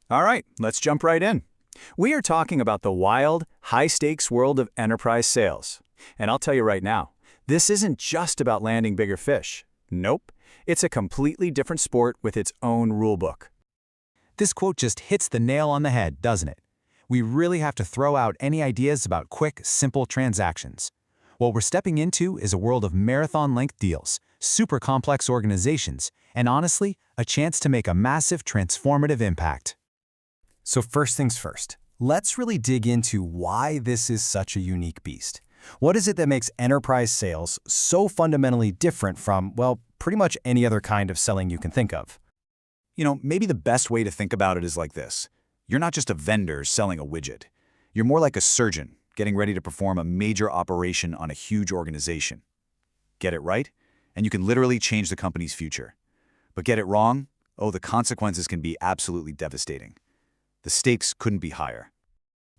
All right, let's jump right in. We are talking about the wild, high-stakes world of enterprise sales. And I'll tell you right now, this isn't just about landing bigger fish. Nope, it's a completely different sport with its own rulebook. This quote just hits the nail on the head, doesn't it? We really have to throw out any ideas about quick, simple transactions. What we're stepping into is a world of marathon-length deals, super complex organizations, and honestly, a chance to make a massive transformative impact. So first things first, let's really dig into why this is such a unique beast. What is it that makes enterprise sales so fundamentally different from, well, pretty much any other kind of selling you can think of? Maybe the best way to think about it is like this. You're not just a vendor selling a widget. You're more like a surgeon getting ready to perform a major operation on a huge organization. Get it right, and you can literally change the company's future. But get it wrong, the consequences can be absolutely devastating. The stakes couldn't be higher.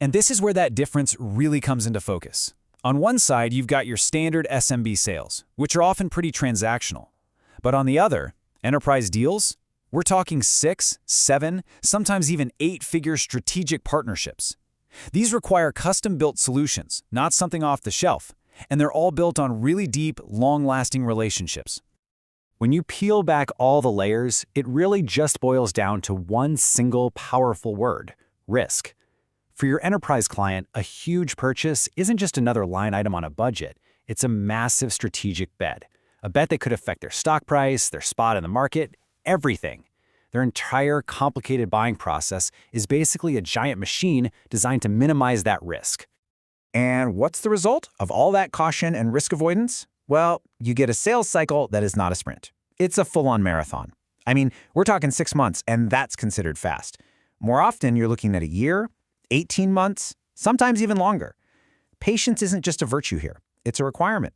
And this is where that difference really comes into focus. On one side, you've got your standard SMB sales, which are often pretty transactional. But on the other, enterprise deals, we're talking 6, 7, sometimes even 8-figure strategic partnerships. These require custom-built solutions, not something off the shelf, and they're all built on really deep, long-lasting relationships. When you peel back all the layers, it really just boils down to one single powerful word: risk. For your enterprise client, a huge purchase isn't just another line item on a budget. It's a massive strategic bet. A bet that could affect their stock price, their spot in the market, everything. Their entire complicated buying process is basically a giant machine designed to minimize that risk. And what's the result of all that caution and risk avoidance? Well, you get a sales cycle that is not a sprint. It's a full-on marathon. I mean, we're talking 6 months, and that's considered fast. More often, you're looking at a year, 18 months, sometimes even longer. Patience isn't just a virtue here. It's a requirement.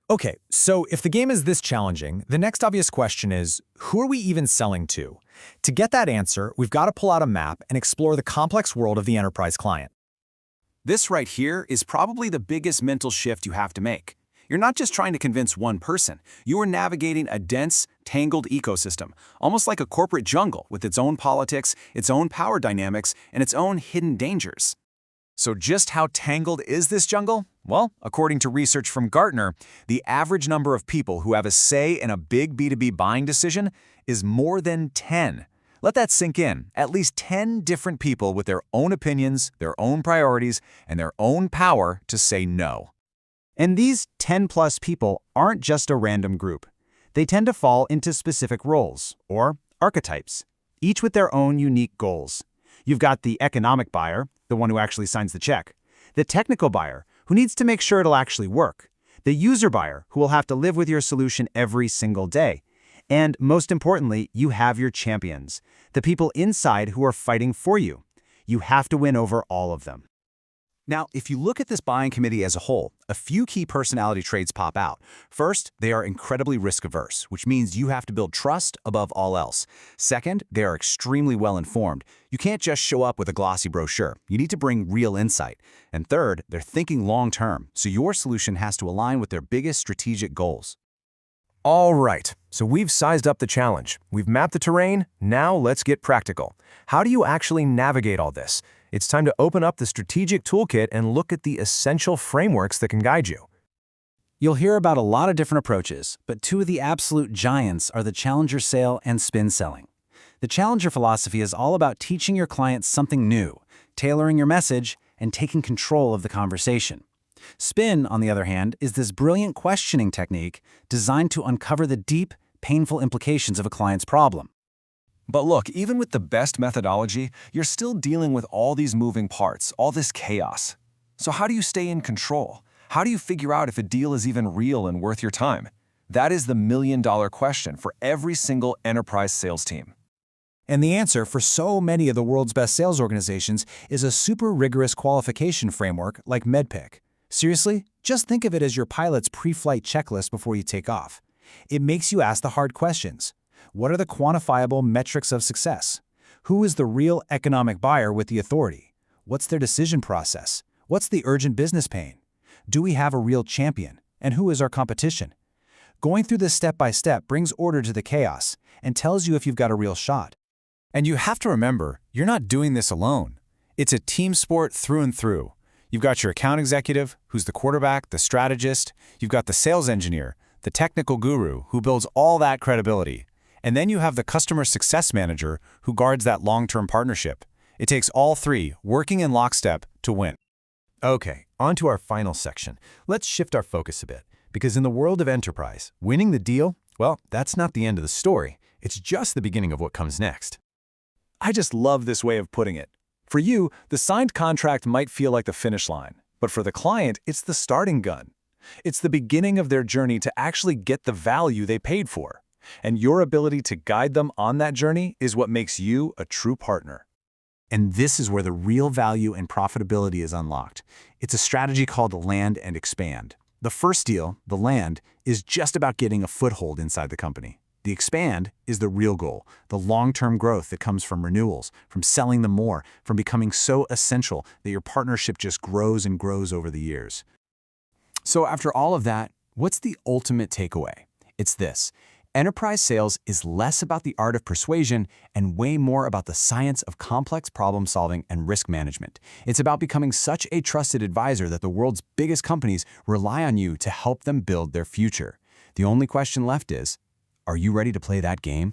Okay, so if the game is this challenging, the next obvious question is, who are we even selling to? To get that answer, we've got to pull out a map and explore the complex world of the enterprise client. This right here is probably the biggest mental shift you have to make. You're not just trying to convince one person. You are navigating a dense, tangled ecosystem, almost like a corporate jungle with its own politics, its own power dynamics, and its own hidden dangers. So just how tangled is this jungle? Well, according to research from Gartner, the average number of people who have a say in a big B2B buying decision is more than 10. Let that sink in. At least 10 different people with their own opinions, their own priorities, and their own power to say no. And these 10-plus people aren't just a random group. They tend to fall into specific roles, or archetypes, each with their own unique goals. You've got the economic buyer, the one who actually signs the check, the technical buyer, who needs to make sure it'll actually work, the user buyer, who will have to live with your solution every single day, and most importantly, you have your champions, the people inside who are fighting for you. You have to win over all of them. Now, if you look at this buying committee as a whole, a few key personality traits pop out. First, they are incredibly risk-averse, which means you have to build trust above all else. Second, they are extremely well-informed. You can't just show up with a glossy brochure. You need to bring real insight. And third, they're thinking long-term, so your solution has to align with their biggest strategic goals. All right, so we've sized up the challenge. We've mapped the terrain. Now let's get practical. How do you actually navigate all this? It's time to open up the strategic toolkit and look at the essential frameworks that can guide you. You'll hear about a lot of different approaches, but two of the absolute giants are the challenger sale and spin selling. The challenger philosophy is all about teaching your clients something new, tailoring your message, and taking control of the conversation. Spin, on the other hand, is this brilliant questioning technique designed to uncover the deep, painful implications of a client's problem. But look, even with the best methodology, you're still dealing with all these moving parts, all this chaos. So how do you stay in control? How do you figure out if a deal is even real and worth your time? That is the million-dollar question for every single enterprise sales team. And the answer for so many of the world's best sales organizations is a super rigorous qualification framework like MEDDPICC. Seriously, just think of it as your pilot's pre-flight checklist before you take off. It makes you ask the hard questions. What are the quantifiable metrics of success? Who is the real economic buyer with the authority? What's their decision process? What's the urgent business pain? Do we have a real champion? And who is our competition? Going through this step by step brings order to the chaos and tells you if you've got a real shot. And you have to remember, you're not doing this alone. It's a team sport through and through. You've got your account executive, who's the quarterback, the strategist. You've got the sales engineer, the technical guru, who builds all that credibility. And then you have the customer success manager, who guards that long-term partnership. It takes all three working in lockstep to win. Okay, on to our final section. Let's shift our focus a bit, because in the world of enterprise, winning the deal, well, that's not the end of the story. It's just the beginning of what comes next. I just love this way of putting it. For you, the signed contract might feel like the finish line, but for the client, it's the starting gun. It's the beginning of their journey to actually get the value they paid for. And your ability to guide them on that journey is what makes you a true partner. And this is where the real value and profitability is unlocked. It's a strategy called land and expand. The first deal, the land, is just about getting a foothold inside the company. The expand is the real goal, the long-term growth that comes from renewals, from selling them more, from becoming so essential that your partnership just grows and grows over the years. So after all of that, what's the ultimate takeaway? It's this. Enterprise sales is less about the art of persuasion and way more about the science of complex problem solving and risk management. It's about becoming such a trusted advisor that the world's biggest companies rely on you to help them build their future. The only question left is, are you ready to play that game?